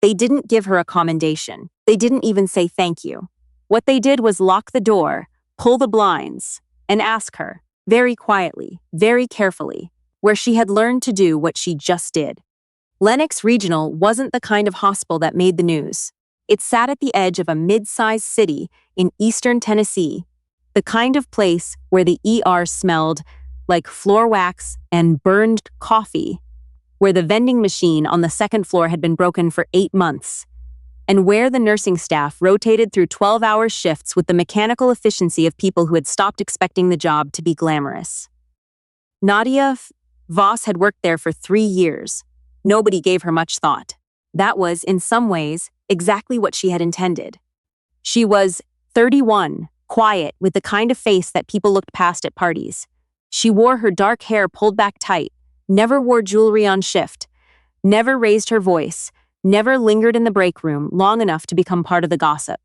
They didn't give her a commendation. They didn't even say thank you. What they did was lock the door, pull the blinds, and ask her, very quietly, very carefully, where she had learned to do what she just did. Lenox Regional wasn't the kind of hospital that made the news. It sat at the edge of a mid-sized city in eastern Tennessee, the kind of place where the ER smelled like floor wax and burned coffee, where the vending machine on the second floor had been broken for 8 months, and where the nursing staff rotated through 12-hour shifts with the mechanical efficiency of people who had stopped expecting the job to be glamorous. Nadia Voss had worked there for 3 years. Nobody gave her much thought. That was, in some ways, exactly what she had intended. She was 31, quiet, with the kind of face that people looked past at parties. She wore her dark hair pulled back tight, never wore jewelry on shift, never raised her voice, never lingered in the break room long enough to become part of the gossip.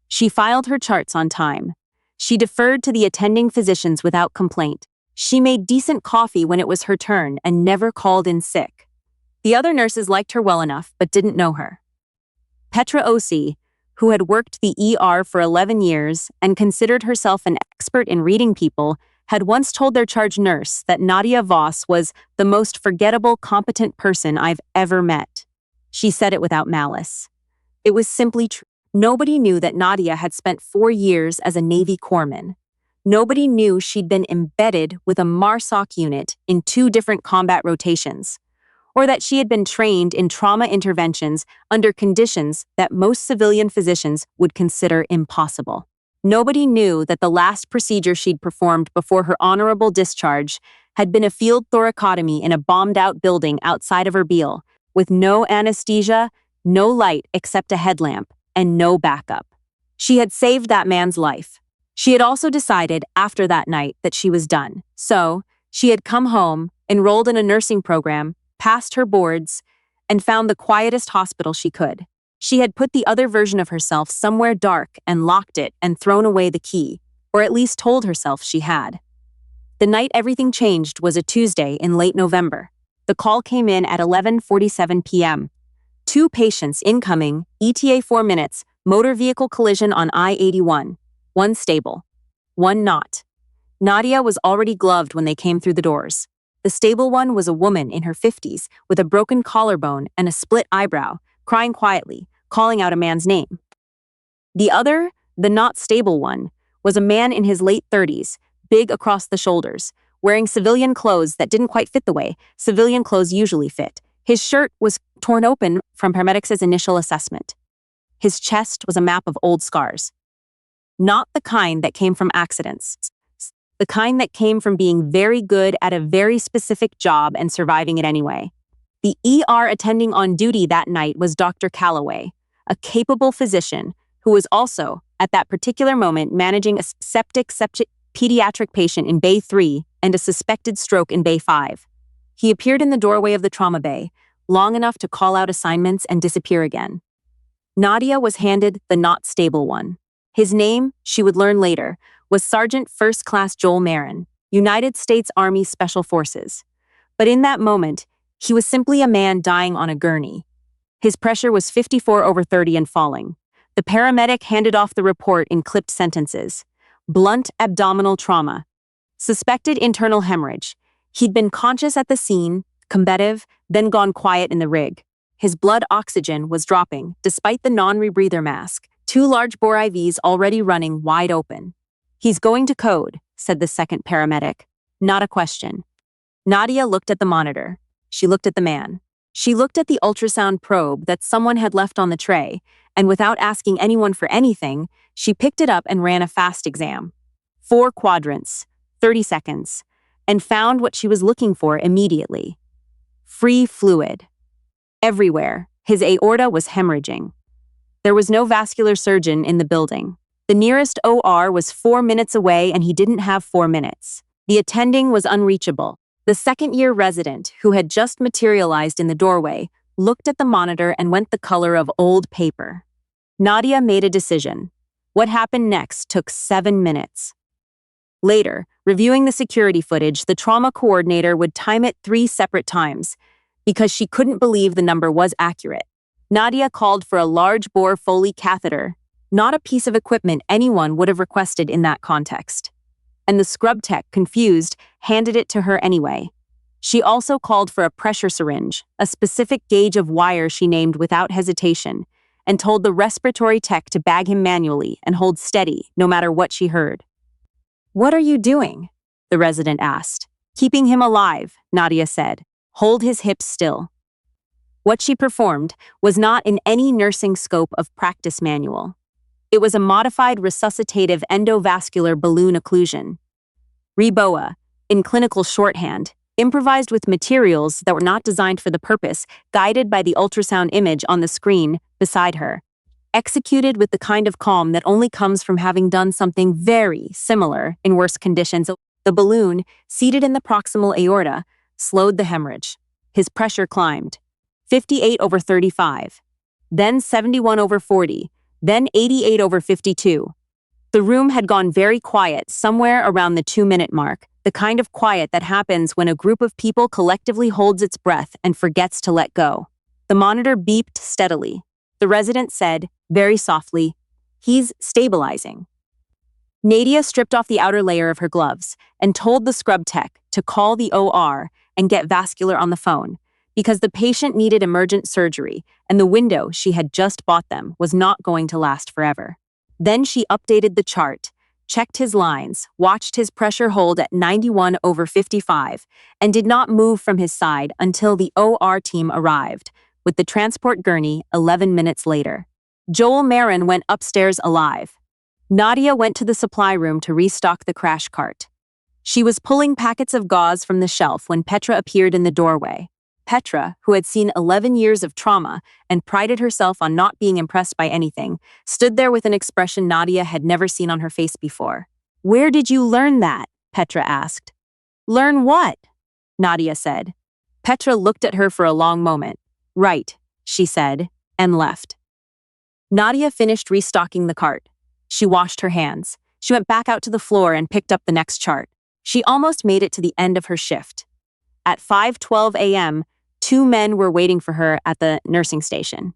She filed her charts on time. She deferred to the attending physicians without complaint. She made decent coffee when it was her turn and never called in sick. The other nurses liked her well enough but didn't know her. Petra Osi, who had worked the ER for 11 years and considered herself an expert in reading people, had once told their charge nurse that Nadia Voss was the most forgettable, competent person I've ever met. She said it without malice. It was simply true. Nobody knew that Nadia had spent 4 years as a Navy corpsman. Nobody knew she'd been embedded with a MARSOC unit in 2 different combat rotations, or that she had been trained in trauma interventions under conditions that most civilian physicians would consider impossible. Nobody knew that the last procedure she'd performed before her honorable discharge had been a field thoracotomy in a bombed-out building outside of Erbil, with no anesthesia, no light except a headlamp, and no backup. She had saved that man's life. She had also decided after that night that she was done. So, she had come home, enrolled in a nursing program, passed her boards, and found the quietest hospital she could. She had put the other version of herself somewhere dark and locked it and thrown away the key, or at least told herself she had. The night everything changed was a Tuesday in late November. The call came in at 11:47 p.m. 2 patients incoming, ETA 4 minutes, motor vehicle collision on I-81. 1 stable, 1 not. Nadia was already gloved when they came through the doors. The stable one was a woman in her 50s with a broken collarbone and a split eyebrow, crying quietly, calling out a man's name. The other, the not stable one, was a man in his late 30s, big across the shoulders, wearing civilian clothes that didn't quite fit the way civilian clothes usually fit. His shirt was torn open from paramedics' initial assessment. His chest was a map of old scars. Not the kind that came from accidents. The kind that came from being very good at a very specific job and surviving it anyway. The ER attending on duty that night was Dr. Calloway, a capable physician who was also, at that particular moment, managing a septic pediatric patient in Bay 3 and a suspected stroke in Bay 5. He appeared in the doorway of the trauma bay, long enough to call out assignments and disappear again. Nadia was handed the not stable one. His name, she would learn later, was Sergeant First Class Joel Marin, United States Army Special Forces. But in that moment, he was simply a man dying on a gurney. His pressure was 54/30 and falling. The paramedic handed off the report in clipped sentences. Blunt abdominal trauma. Suspected internal hemorrhage. He'd been conscious at the scene, combative, then gone quiet in the rig. His blood oxygen was dropping, despite the non-rebreather mask, 2 large bore IVs already running wide open. "He's going to code," said the second paramedic. Not a question. Nadia looked at the monitor. She looked at the man. She looked at the ultrasound probe that someone had left on the tray, and without asking anyone for anything, she picked it up and ran a fast exam. 4 quadrants, 30 seconds, and found what she was looking for immediately. Free fluid. Everywhere, his aorta was hemorrhaging. There was no vascular surgeon in the building. The nearest OR was 4 minutes away and he didn't have 4 minutes. The attending was unreachable. The second-year resident, who had just materialized in the doorway, looked at the monitor and went the color of old paper. Nadia made a decision. What happened next took 7 minutes. Later, reviewing the security footage, the trauma coordinator would time it 3 separate times because she couldn't believe the number was accurate. Nadia called for a large-bore Foley catheter, not a piece of equipment anyone would have requested in that context. And the scrub tech, confused, handed it to her anyway. She also called for a pressure syringe, a specific gauge of wire she named without hesitation, and told the respiratory tech to bag him manually and hold steady no matter what she heard. "What are you doing?" the resident asked. "Keeping him alive," Nadia said. "Hold his hips still." What she performed was not in any nursing scope of practice manual. It was a modified resuscitative endovascular balloon occlusion. REBOA, in clinical shorthand, improvised with materials that were not designed for the purpose, guided by the ultrasound image on the screen beside her. Executed with the kind of calm that only comes from having done something very similar in worse conditions. The balloon, seated in the proximal aorta, slowed the hemorrhage. His pressure climbed. 58/35, then 71/40, then 88/52. The room had gone very quiet somewhere around the 2-minute mark, the kind of quiet that happens when a group of people collectively holds its breath and forgets to let go. The monitor beeped steadily. The resident said, very softly, "He's stabilizing." Nadia stripped off the outer layer of her gloves and told the scrub tech to call the OR and get vascular on the phone, because the patient needed emergent surgery and the window she had just bought them was not going to last forever. Then she updated the chart, checked his lines, watched his pressure hold at 91/55, and did not move from his side until the OR team arrived, with the transport gurney 11 minutes later. Joel Marin went upstairs alive. Nadia went to the supply room to restock the crash cart. She was pulling packets of gauze from the shelf when Petra appeared in the doorway. Petra, who had seen 11 years of trauma and prided herself on not being impressed by anything, stood there with an expression Nadia had never seen on her face before. "Where did you learn that?" Petra asked. "Learn what?" Nadia said. Petra looked at her for a long moment. "Right," she said, and left. Nadia finished restocking the cart. She washed her hands. She went back out to the floor and picked up the next chart. She almost made it to the end of her shift. At 5:12 a.m., 2 men were waiting for her at the nursing station.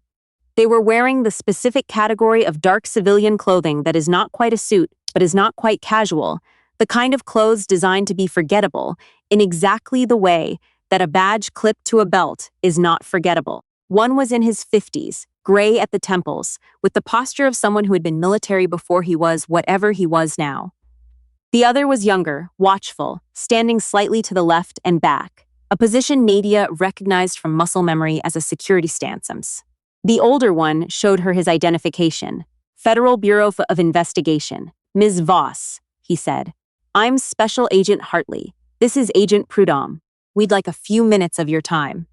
They were wearing the specific category of dark civilian clothing that is not quite a suit, but is not quite casual, the kind of clothes designed to be forgettable in exactly the way that a badge clipped to a belt is not forgettable. One was in his 50s, gray at the temples, with the posture of someone who had been military before he was whatever he was now. The other was younger, watchful, standing slightly to the left and back, a position Nadia recognized from muscle memory as a security stance. The older one showed her his identification. "Federal Bureau of Investigation. Ms. Voss," he said. "I'm Special Agent Hartley. This is Agent Prudhomme. We'd like a few minutes of your time."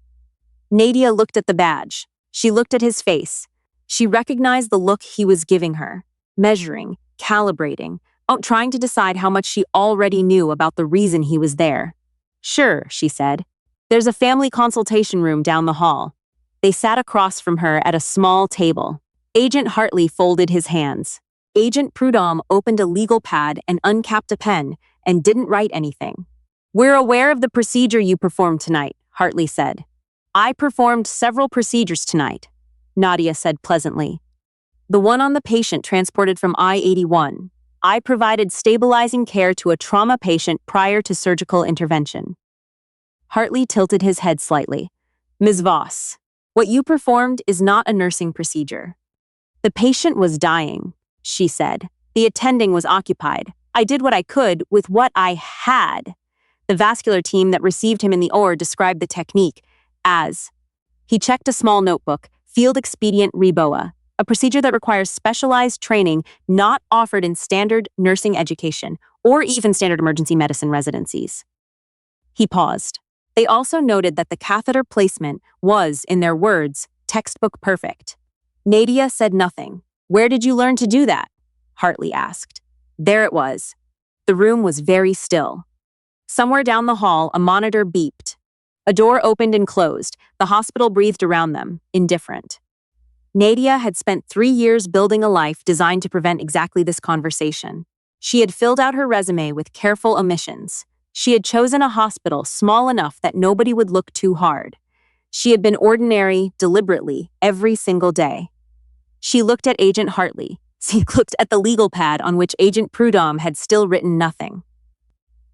Nadia looked at the badge. She looked at his face. She recognized the look he was giving her, measuring, calibrating, trying to decide how much she already knew about the reason he was there. "Sure," she said. "There's a family consultation room down the hall." They sat across from her at a small table. Agent Hartley folded his hands. Agent Prudhomme opened a legal pad and uncapped a pen and didn't write anything. "We're aware of the procedure you performed tonight," Hartley said. "I performed several procedures tonight," Nadia said pleasantly. "The one on the patient transported from I-81. I provided stabilizing care to a trauma patient prior to surgical intervention." Hartley tilted his head slightly. "Ms. Voss, what you performed is not a nursing procedure." "The patient was dying," she said. "The attending was occupied. I did what I could with what I had." The vascular team that received him in the OR described the technique as, he checked a small notebook, field expedient REBOA, a procedure that requires specialized training not offered in standard nursing education or even standard emergency medicine residencies. He paused. They also noted that the catheter placement was, in their words, textbook perfect. Nadia said nothing. "Where did you learn to do that?" Hartley asked. There it was. The room was very still. Somewhere down the hall, a monitor beeped. A door opened and closed. The hospital breathed around them, indifferent. Nadia had spent 3 years building a life designed to prevent exactly this conversation. She had filled out her resume with careful omissions. She had chosen a hospital small enough that nobody would look too hard. She had been ordinary, deliberately, every single day. She looked at Agent Hartley. She looked at the legal pad on which Agent Prudhomme had still written nothing.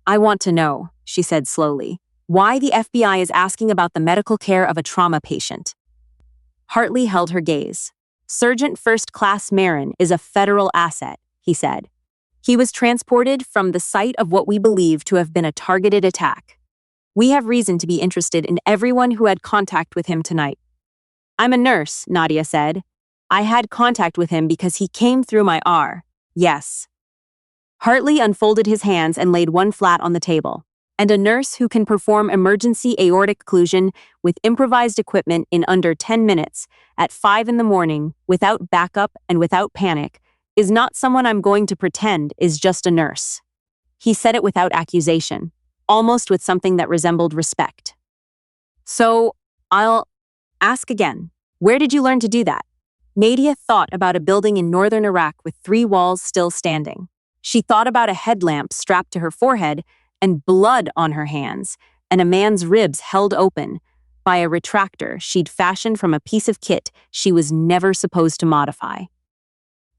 "I want to know," she said slowly, "why the FBI is asking about the medical care of a trauma patient." Hartley held her gaze. "Sergeant First Class Marin is a federal asset," he said. "He was transported from the site of what we believe to have been a targeted attack. We have reason to be interested in everyone who had contact with him tonight." "I'm a nurse," Nadia said. "I had contact with him because he came through my R. Yes." Hartley unfolded his hands and laid one flat on the table. "And a nurse who can perform emergency aortic occlusion with improvised equipment in under 10 minutes at 5 in the morning without backup and without panic is not someone I'm going to pretend is just a nurse." He said it without accusation, almost with something that resembled respect. "So, I'll ask again, where did you learn to do that?" Nadia thought about a building in northern Iraq with 3 walls still standing. She thought about a headlamp strapped to her forehead and blood on her hands, and a man's ribs held open by a retractor she'd fashioned from a piece of kit she was never supposed to modify.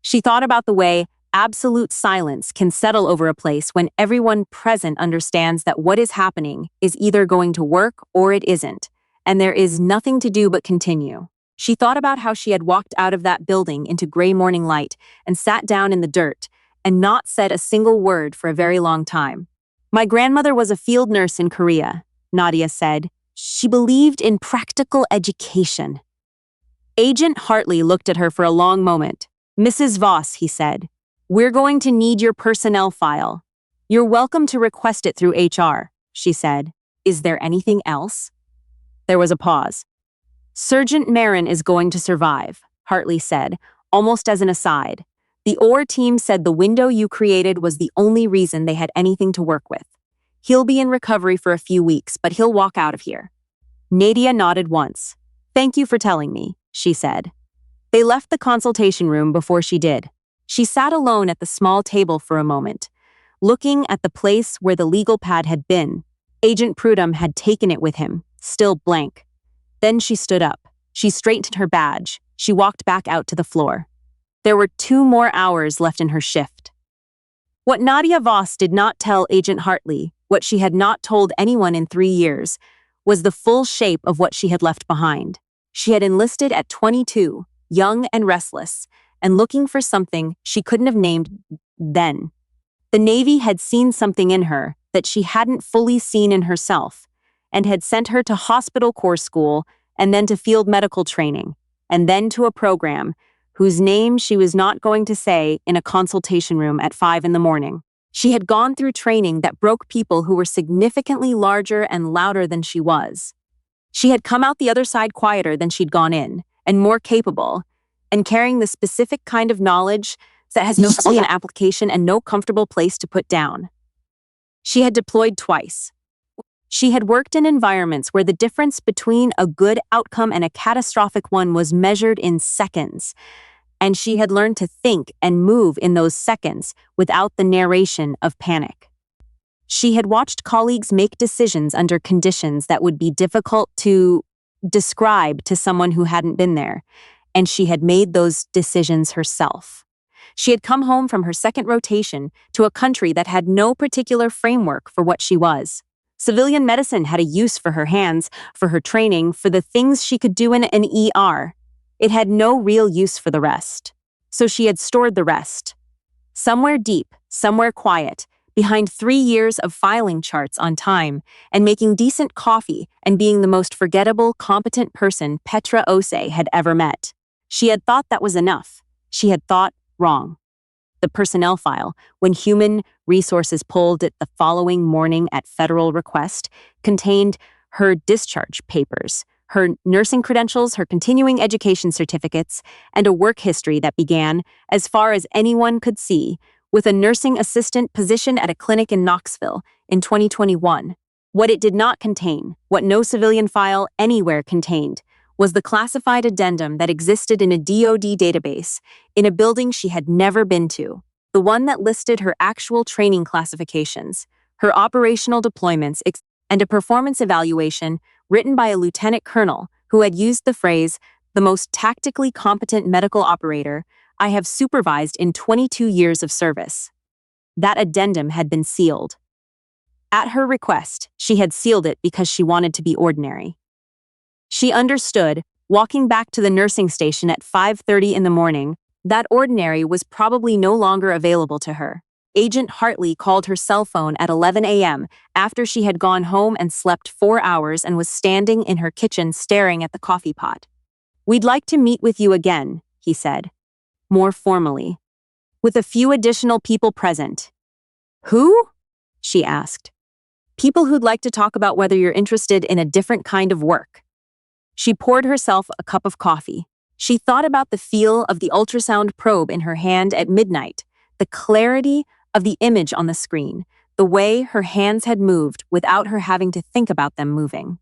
She thought about the way absolute silence can settle over a place when everyone present understands that what is happening is either going to work or it isn't, and there is nothing to do but continue. She thought about how she had walked out of that building into gray morning light and sat down in the dirt and not said a single word for a very long time. "My grandmother was a field nurse in Korea," Nadia said. "She believed in practical education." Agent Hartley looked at her for a long moment. "Mrs. Voss," he said, "we're going to need your personnel file. You're welcome to request it through HR," she said. "Is there anything else?" There was a pause. "Sergeant Marin is going to survive," Hartley said, almost as an aside. "The OR team said the window you created was the only reason they had anything to work with. He'll be in recovery for a few weeks, but he'll walk out of here." Nadia nodded once. "Thank you for telling me," she said. They left the consultation room before she did. She sat alone at the small table for a moment, looking at the place where the legal pad had been. Agent Prudhomme had taken it with him, still blank. Then she stood up. She straightened her badge. She walked back out to the floor. There were 2 more hours left in her shift. What Nadia Voss did not tell Agent Hartley, what she had not told anyone in 3 years, was the full shape of what she had left behind. She had enlisted at 22, young and restless, and looking for something she couldn't have named then. The Navy had seen something in her that she hadn't fully seen in herself, and had sent her to hospital corps school, and then to field medical training, and then to a program whose name she was not going to say in a consultation room at 5 in the morning. She had gone through training that broke people who were significantly larger and louder than she was. She had come out the other side quieter than she'd gone in, and more capable, and carrying the specific kind of knowledge that has no an application and no comfortable place to put down. She had deployed twice. She had worked in environments where the difference between a good outcome and a catastrophic one was measured in seconds, and she had learned to think and move in those seconds without the narration of panic. She had watched colleagues make decisions under conditions that would be difficult to describe to someone who hadn't been there, and she had made those decisions herself. She had come home from her second rotation to a country that had no particular framework for what she was. Civilian medicine had a use for her hands, for her training, for the things she could do in an ER. It had no real use for the rest. So she had stored the rest. Somewhere deep, somewhere quiet, behind 3 years of filing charts on time and making decent coffee and being the most forgettable, competent person Petra Ose had ever met. She had thought that was enough. She had thought wrong. The personnel file, when human resources pulled it the following morning at federal request, contained her discharge papers, her nursing credentials, her continuing education certificates, and a work history that began, as far as anyone could see, with a nursing assistant position at a clinic in Knoxville in 2021. What it did not contain, what no civilian file anywhere contained, was the classified addendum that existed in a DoD database in a building she had never been to, the one that listed her actual training classifications, her operational deployments, and a performance evaluation written by a lieutenant colonel who had used the phrase, "the most tactically competent medical operator I have supervised in 22 years of service." That addendum had been sealed. At her request, she had sealed it because she wanted to be ordinary. She understood, walking back to the nursing station at 5:30 in the morning, that ordinary was probably no longer available to her. Agent Hartley called her cell phone at 11 a.m. after she had gone home and slept 4 hours and was standing in her kitchen staring at the coffee pot. "We'd like to meet with you again," he said, more formally, with a few additional people present. "Who?" she asked. "People who'd like to talk about whether you're interested in a different kind of work." She poured herself a cup of coffee. She thought about the feel of the ultrasound probe in her hand at midnight, the clarity of the image on the screen, the way her hands had moved without her having to think about them moving.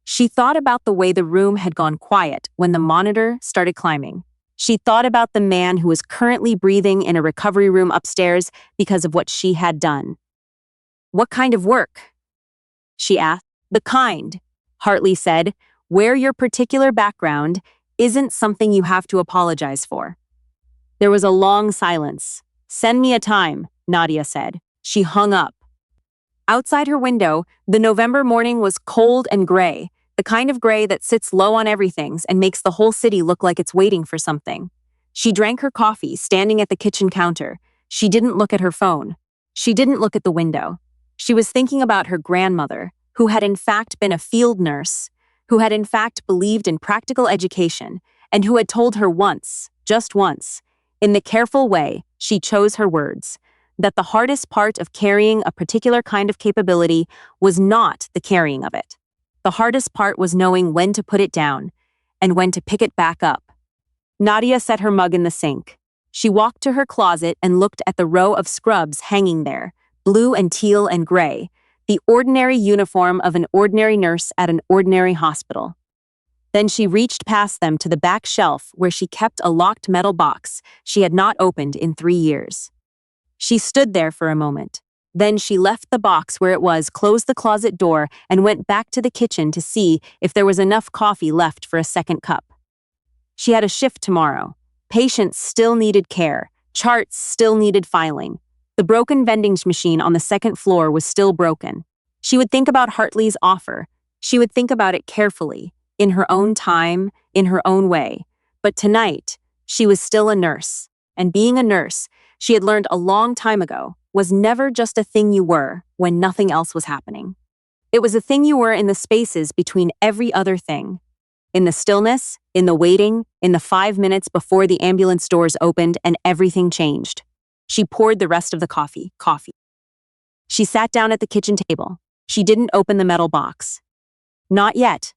She thought about the way the room had gone quiet when the monitor started climbing. She thought about the man who was currently breathing in a recovery room upstairs because of what she had done. "What kind of work?" she asked. "The kind," Hartley said, "where your particular background isn't something you have to apologize for." There was a long silence. "Send me a time," Nadia said. She hung up. Outside her window, the November morning was cold and gray, the kind of gray that sits low on everything and makes the whole city look like it's waiting for something. She drank her coffee, standing at the kitchen counter. She didn't look at her phone. She didn't look at the window. She was thinking about her grandmother, who had in fact been a field nurse, who had in fact believed in practical education, and who had told her once, just once, in the careful way she chose her words, that the hardest part of carrying a particular kind of capability was not the carrying of it. The hardest part was knowing when to put it down and when to pick it back up. Nadia set her mug in the sink. She walked to her closet and looked at the row of scrubs hanging there, blue and teal and gray, the ordinary uniform of an ordinary nurse at an ordinary hospital. Then she reached past them to the back shelf where she kept a locked metal box she had not opened in 3 years. She stood there for a moment. Then she left the box where it was, closed the closet door, and went back to the kitchen to see if there was enough coffee left for a second cup. She had a shift tomorrow. Patients still needed care. Charts still needed filing. The broken vending machine on the second floor was still broken. She would think about Hartley's offer. She would think about it carefully, in her own time, in her own way. But tonight, she was still a nurse. And being a nurse, she had learned a long time ago, was never just a thing you were when nothing else was happening. It was a thing you were in the spaces between every other thing. In the stillness, in the waiting, in the 5 minutes before the ambulance doors opened and everything changed. She poured the rest of the coffee. She sat down at the kitchen table. She didn't open the metal box. Not yet,